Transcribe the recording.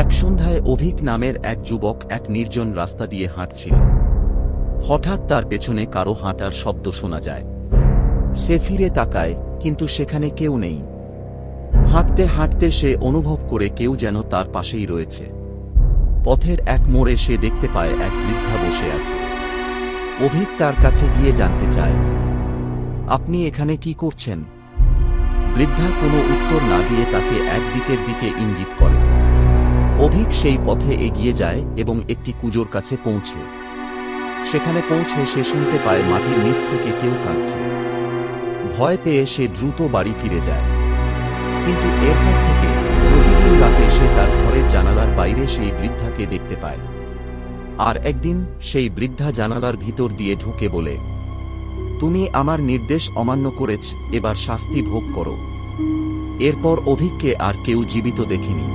এক সন্ধ্যায় অভিক নামের এক যুবক এক নির্জন রাস্তা দিয়ে হাঁটছিল। হঠাৎ তার পেছনে কারো হাঁটার শব্দ শোনা যায়। সে ফিরে তাকায়, কিন্তু সেখানে কেউ নেই। হাঁটতে হাঁটতে সে অনুভব করে কেউ যেন তার পাশেই রয়েছে। পথের এক মোড়ে সে দেখতে পায় এক বৃদ্ধা বসে আছে। অভিক তার কাছে গিয়ে জানতে চায়, আপনি এখানে কি করছেন? বৃদ্ধা কোনো উত্তর না দিয়ে তাকে একদিকের দিকে ইঙ্গিত করে। অভিক সেই পথে এগিয়ে যায় এবং একটি কুজোর কাছে পৌঁছে। সেখানে পৌঁছে সে শুনতে পায় মাটির নিচ থেকে কেউ কাঁদছে। ভয় পেয়ে সে দ্রুত বাড়ি ফিরে যায়। কিন্তু এরপর থেকে প্রতিদিন রাতে সে তার ঘরের জানালার বাইরে সেই বৃদ্ধাকে দেখতে পায়। আর একদিন সেই বৃদ্ধা জানালার ভিতর দিয়ে ঢুকে বলে, তুমি আমার নির্দেশ অমান্য করেছ, এবার শাস্তি ভোগ করো। এরপর অভিককে আর কেউ জীবিত দেখেনি।